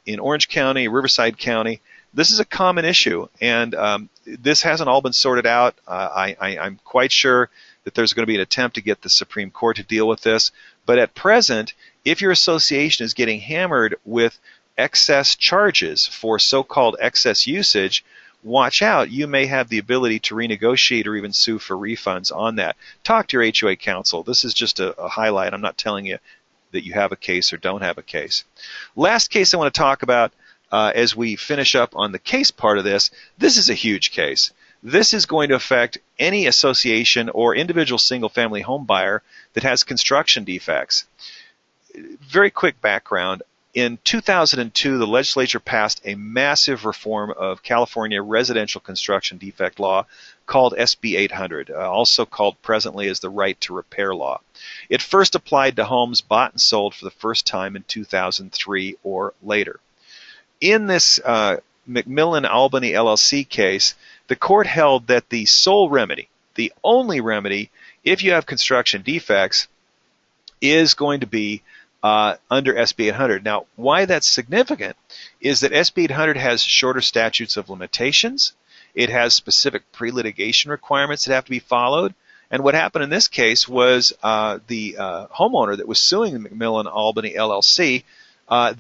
In Orange County, Riverside County, this is a common issue, and this hasn't all been sorted out. I'm quite sure that there's going to be an attempt to get the Supreme Court to deal with this, but at present, if your association is getting hammered with excess charges for so-called excess usage, watch out. You may have the ability to renegotiate or even sue for refunds on that. Talk to your HOA counsel. This is just a highlight. I'm not telling you that you have a case or don't have a case. Last case I want to talk about as we finish up on the case part of this. This is a huge case. This is going to affect any association or individual single-family home buyer that has construction defects. Very quick background. In 2002, the legislature passed a massive reform of California residential construction defect law called SB 800, also called presently as the Right to Repair Law. It first applied to homes bought and sold for the first time in 2003 or later. In this McMillan Albany LLC case, the court held that the sole remedy, the only remedy, if you have construction defects, is going to be under SB 800. Now, why that's significant is that SB 800 has shorter statutes of limitations. It has specific pre-litigation requirements that have to be followed. And what happened in this case was the homeowner that was suing the McMillan Albany LLC,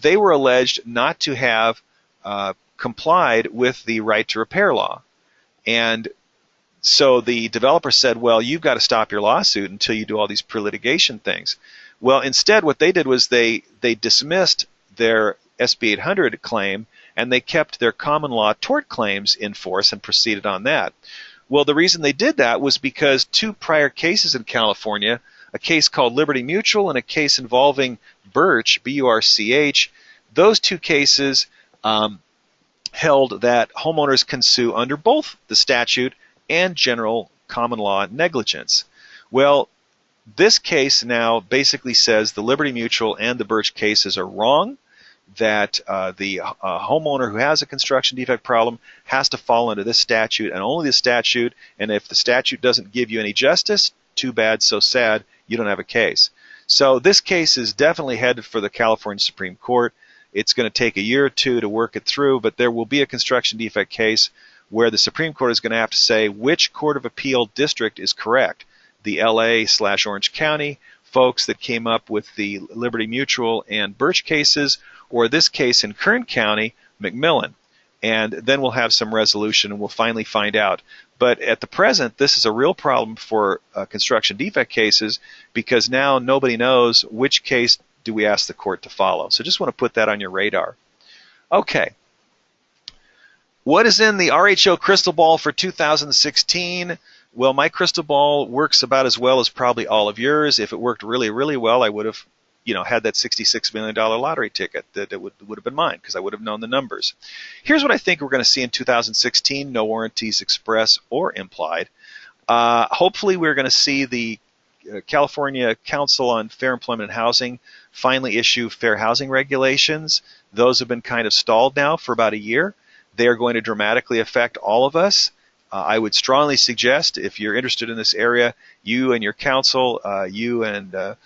they were alleged not to have complied with the right to repair law. And so the developer said, well, you've got to stop your lawsuit until you do all these pre-litigation things. Well, instead what they did was they dismissed their SB 800 claim and they kept their common law tort claims in force and proceeded on that. Well, the reason they did that was because two prior cases in California, a case called Liberty Mutual and a case involving Birch, B-U-R-C-H, those two cases held that homeowners can sue under both the statute and general common law negligence. Well, this case now basically says the Liberty Mutual and the Birch cases are wrong, that the homeowner who has a construction defect problem has to fall under this statute and only the statute, and if the statute doesn't give you any justice, too bad, so sad, you don't have a case. So this case is definitely headed for the California Supreme Court. It's going to take a year or two to work it through, but there will be a construction defect case where the Supreme Court is going to have to say which Court of Appeal district is correct. The LA/Orange County folks that came up with the Liberty Mutual and Birch cases, or this case in Kern County, McMillan. And then we'll have some resolution and we'll finally find out. But at the present, this is a real problem for construction defect cases because now nobody knows which case do we ask the court to follow. So just want to put that on your radar. Okay. What is in the RHO crystal ball for 2016? Well, my crystal ball works about as well as probably all of yours. If it worked really, really well, I would have, had that $66 million lottery ticket that would have been mine because I would have known the numbers. Here's what I think we're going to see in 2016, no warranties express or implied. Hopefully we're going to see the California Council on Fair Employment and Housing finally issue fair housing regulations. Those have been kind of stalled now for about a year. They are going to dramatically affect all of us. I would strongly suggest, if you're interested in this area, you and your council, you and a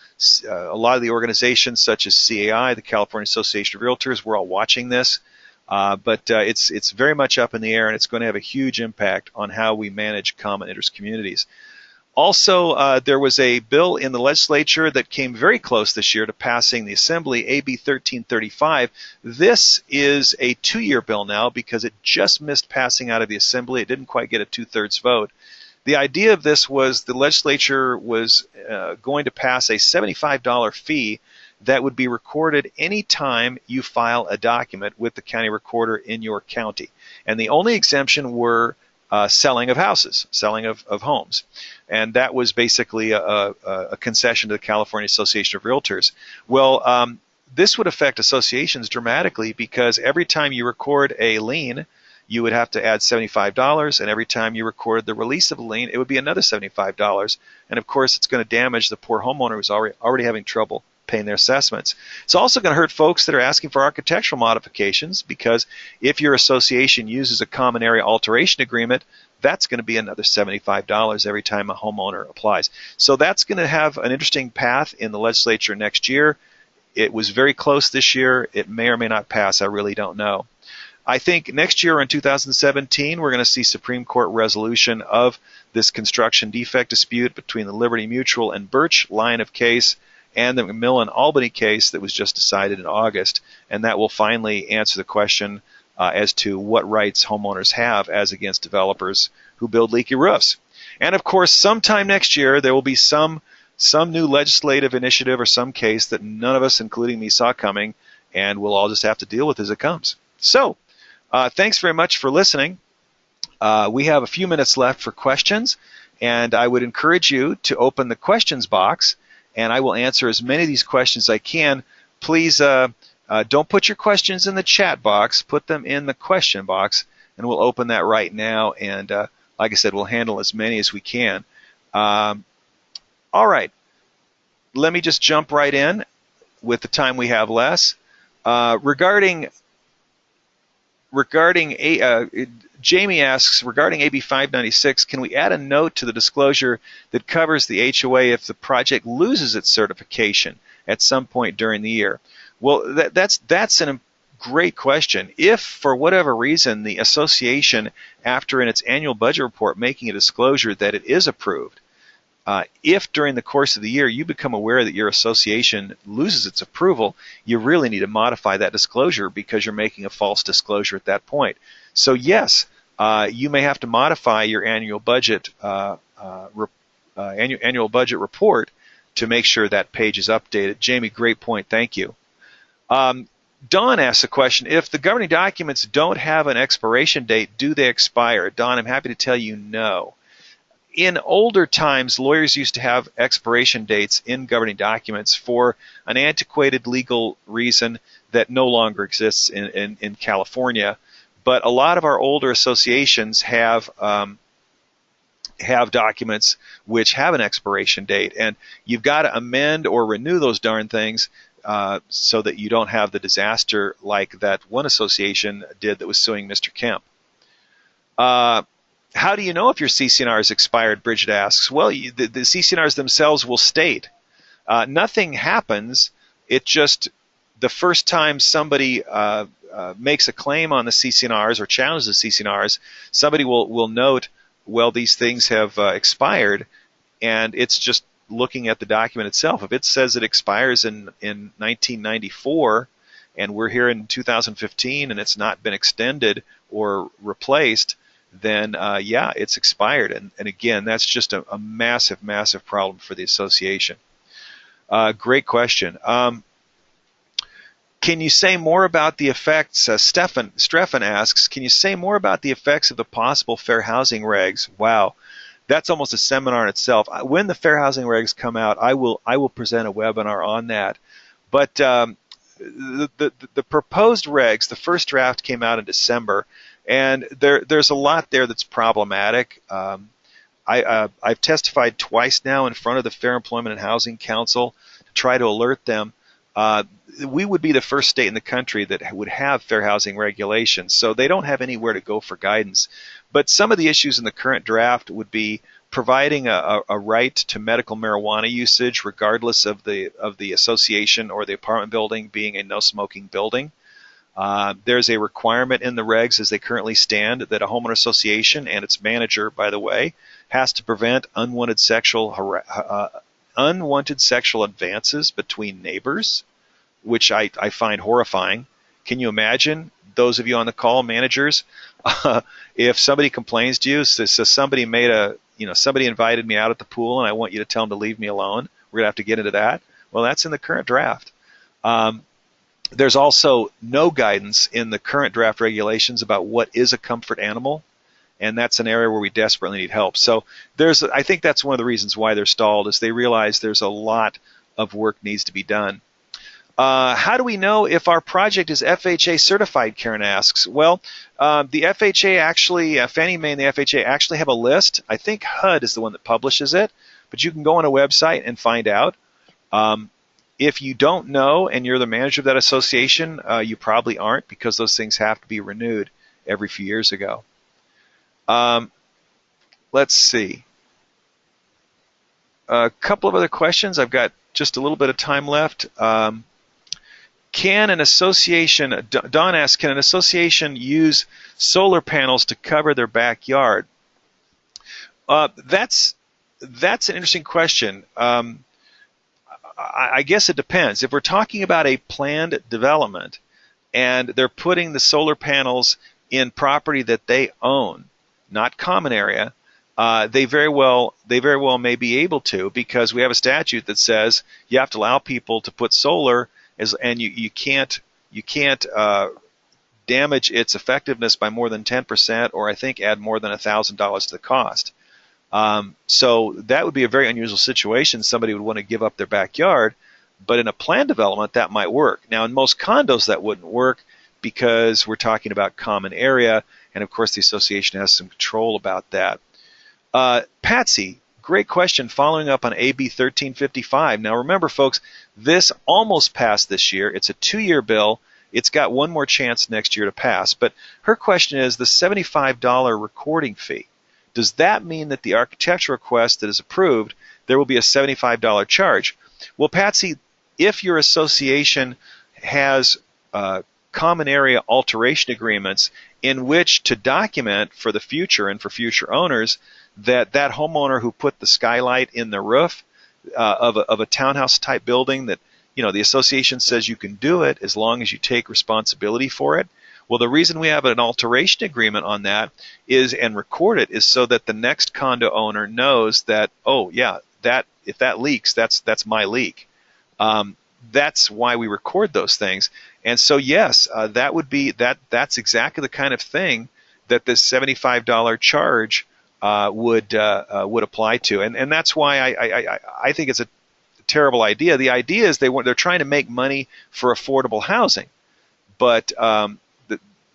lot of the organizations such as CAI, the California Association of Realtors, we're all watching this. But it's very much up in the air, and it's going to have a huge impact on how we manage common interest communities. Also, there was a bill in the legislature that came very close this year to passing the Assembly, AB 1335. This is a 2-year bill now because it just missed passing out of the Assembly. It didn't quite get a 2/3 vote. The idea of this was the legislature was going to pass a $75 fee that would be recorded any time you file a document with the county recorder in your county. And the only exemption were selling of houses, selling of homes. And that was basically a concession to the California Association of Realtors. Well, this would affect associations dramatically because every time you record a lien, you would have to add $75, and every time you record the release of a lien, it would be another $75. And of course, it's going to damage the poor homeowner who's already having trouble paying their assessments. It's also going to hurt folks that are asking for architectural modifications because if your association uses a common area alteration agreement, that's going to be another $75 every time a homeowner applies. So that's going to have an interesting path in the legislature next year. It was very close this year. It may or may not pass. I really don't know. I think next year in 2017, we're going to see Supreme Court resolution of this construction defect dispute between the Liberty Mutual and Birch line of case and the McMillan Albany case that was just decided in August, and that will finally answer the question as to what rights homeowners have as against developers who build leaky roofs. And of course, sometime next year there will be some new legislative initiative or some case that none of us, including me, saw coming, and we'll all just have to deal with as it comes. So, thanks very much for listening. We have a few minutes left for questions, and I would encourage you to open the questions box, and I will answer as many of these questions as I can. Please don't put your questions in the chat box. Put them in the question box, and we'll open that right now. And like I said, we'll handle as many as we can. All right. Let me just jump right in with the time we have less. Jamie asks, regarding AB 596, can we add a note to the disclosure that covers the HOA if the project loses its certification at some point during the year? Well, that's a great question. If, for whatever reason, the association, after in its annual budget report making a disclosure that it is approved, if during the course of the year you become aware that your association loses its approval, you really need to modify that disclosure because you're making a false disclosure at that point. So yes, you may have to modify your annual budget annual budget report to make sure that page is updated. Jamie, great point. Thank you. Don asks a question: if the governing documents don't have an expiration date, do they expire? Don, I'm happy to tell you no. In older times, lawyers used to have expiration dates in governing documents for an antiquated legal reason that no longer exists in California. But a lot of our older associations have documents which have an expiration date, and you've got to amend or renew those darn things so that you don't have the disaster like that one association did that was suing Mr. Kemp. How do you know if your CC&R is expired? Bridget asks. Well, the CC&Rs themselves will state. Nothing happens. It just, the first time somebody makes a claim on the CC&Rs or challenges the CC&Rs, somebody will note, well, these things have expired, and it's just looking at the document itself. If it says it expires in 1994, and we're here in 2015, and it's not been extended or replaced, then yeah, it's expired. And again, that's just a massive, massive problem for the association. Great question. Can you say more about the effects? Streffen asks, can you say more about the effects of the possible fair housing regs? Wow, that's almost a seminar in itself. When the fair housing regs come out, I will present a webinar on that. But the proposed regs, the first draft came out in December, and there's a lot there that's problematic. I've testified twice now in front of the Fair Employment and Housing Council to try to alert them. We would be the first state in the country that would have fair housing regulations, so they don't have anywhere to go for guidance. But some of the issues in the current draft would be providing a right to medical marijuana usage regardless of the association or the apartment building being a no-smoking building. There's a requirement in the regs as they currently stand that a homeowner association and its manager, by the way, has to prevent unwanted sexual advances between neighbors, which I find horrifying. Can you imagine, those of you on the call, managers, if somebody complains to you, says somebody somebody invited me out at the pool and I want you to tell them to leave me alone, we're going to have to get into that. Well, that's in the current draft. There's also no guidance in the current draft regulations about what is a comfort animal, and that's an area where we desperately need help. So I think that's one of the reasons why they're stalled, is they realize there's a lot of work needs to be done. How do we know if our project is FHA certified, Karen asks. Well, the FHA actually, Fannie Mae and the FHA actually have a list. I think HUD is the one that publishes it, but you can go on a website and find out. If you don't know and you're the manager of that association, you probably aren't, because those things have to be renewed every few years ago. Let's see. A couple of other questions. I've got just a little bit of time left. Can an association, Don asks, can an association use solar panels to cover their backyard? That's an interesting question. I guess it depends. If we're talking about a planned development and they're putting the solar panels in property that they own, not common area, they very well may be able to, because we have a statute that says you have to allow people to put solar, and you can't damage its effectiveness by more than 10%, or I think add more than $1,000 to the cost. So that would be a very unusual situation. Somebody would want to give up their backyard, but in a planned development that might work. Now, in most condos that wouldn't work, because we're talking about common area, and of course the association has some control about that. Patsy, great question, following up on AB 1355. Now remember, folks, this almost passed this year. It's a 2-year bill. It's got one more chance next year to pass. But her question is the $75 recording fee. Does that mean that the architectural request that is approved, there will be a $75 charge? Well, Patsy, if your association has common area alteration agreements in which to document for the future and for future owners that that homeowner who put the skylight in the roof of a townhouse type building, that the association says you can do it as long as you take responsibility for it. Well, the reason we have an alteration agreement on that is, and record it, is so that the next condo owner knows that, oh yeah, that if that leaks, that's my leak. That's why we record those things. And so yes, that would be that's exactly the kind of thing that this $75 charge would apply to, and that's why I think it's a terrible idea. The idea is they're trying to make money for affordable housing, but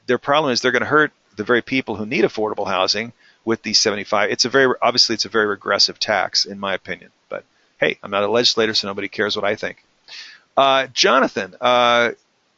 their problem is they're going to hurt the very people who need affordable housing with these 75. Obviously it's a very regressive tax, in my opinion. But hey, I'm not a legislator, so nobody cares what I think. Jonathan,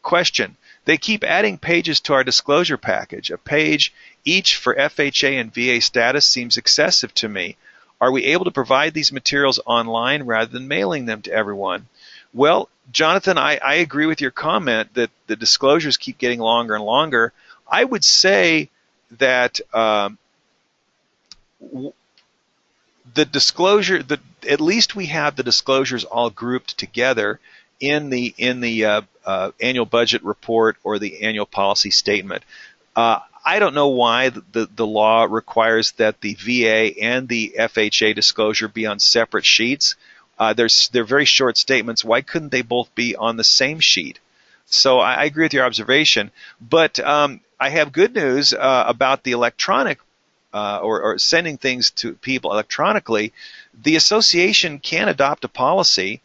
question. They keep adding pages to our disclosure package. A page each for FHA and VA status seems excessive to me. Are we able to provide these materials online rather than mailing them to everyone? Well, Jonathan, I agree with your comment that the disclosures keep getting longer and longer. I would say that the disclosure, at least we have the disclosures all grouped together in the annual budget report or the annual policy statement. I don't know why the law requires that the VA and the FHA disclosure be on separate sheets. They're very short statements. Why couldn't they both be on the same sheet? So I agree with your observation, but I have good news about the electronic or sending things to people electronically. The association can adopt a policy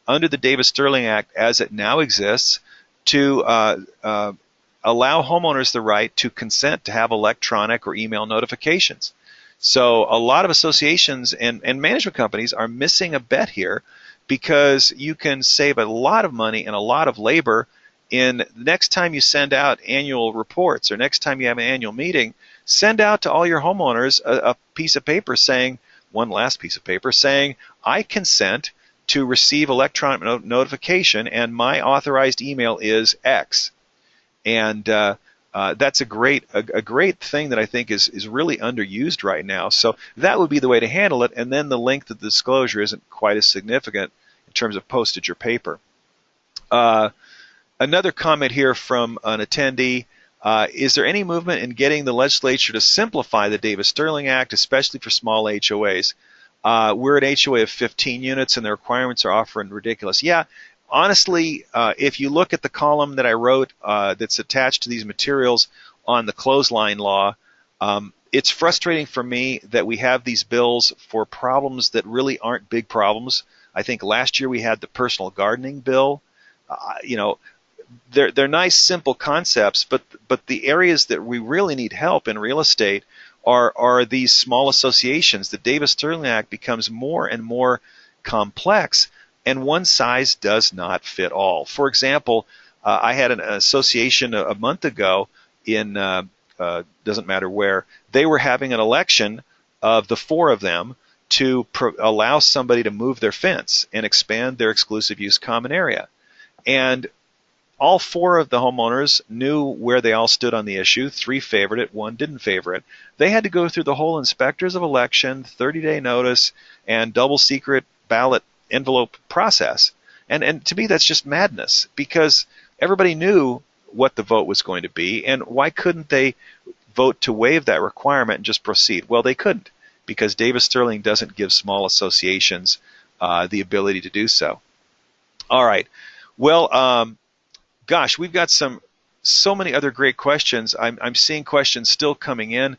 under the Davis-Sterling Act as it now exists to allow homeowners the right to consent to have electronic or email notifications. So a lot of associations and management companies are missing a bet here, because you can save a lot of money and a lot of labor in next time you send out annual reports or next time you have an annual meeting. Send out to all your homeowners a piece of paper saying, one last piece of paper saying, I consent to receive electronic notification and my authorized email is X. And that's a great thing that I think is really underused right now. So that would be the way to handle it, and then the length of the disclosure isn't quite as significant in terms of postage or paper. Another comment here from an attendee. Is there any movement in getting the legislature to simplify the Davis-Sterling Act, especially for small HOAs? We're an HOA of 15 units, and the requirements are often ridiculous. Yeah, honestly, if you look at the column that I wrote that's attached to these materials on the clothesline law, it's frustrating for me that we have these bills for problems that really aren't big problems. I think last year we had the personal gardening bill. They're nice, simple concepts, but the areas that we really need help in real estate are these small associations. The Davis-Sterling Act becomes more and more complex, and one size does not fit all. For example, I had an association a month ago in doesn't matter where. They were having an election of the four of them to allow somebody to move their fence and expand their exclusive use common area. And all four of the homeowners knew where they all stood on the issue. 3 favored it, 1 didn't favor it. They had to go through the whole inspectors of election, 30-day notice, and double secret ballot envelope process. And to me, that's just madness, because everybody knew what the vote was going to be, and why couldn't they vote to waive that requirement and just proceed? Well, they couldn't, because Davis-Sterling doesn't give small associations the ability to do so. All right. Well, gosh, we've got so many other great questions. I'm seeing questions still coming in.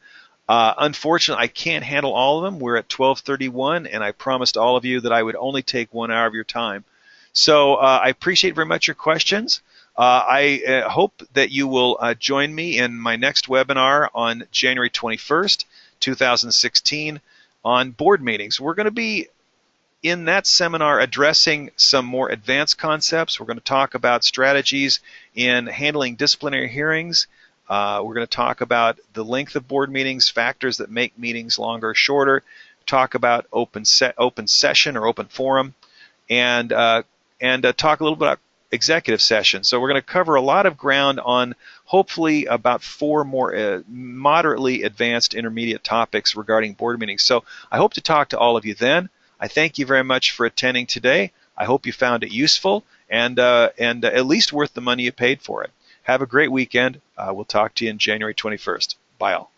Unfortunately, I can't handle all of them. We're at 12:31, and I promised all of you that I would only take 1 hour of your time. So I appreciate very much your questions. I hope that you will join me in my next webinar on January 21st, 2016 on board meetings. We're going to be in that seminar addressing some more advanced concepts. We're going to talk about strategies in handling disciplinary hearings. We're going to talk about the length of board meetings, factors that make meetings longer or shorter, talk about open session or open forum, and talk a little bit about executive session. So we're going to cover a lot of ground on hopefully about 4 more moderately advanced intermediate topics regarding board meetings. So I hope to talk to all of you then. I thank you very much for attending today. I hope you found it useful and at least worth the money you paid for it. Have a great weekend. We'll talk to you on January 21st. Bye all.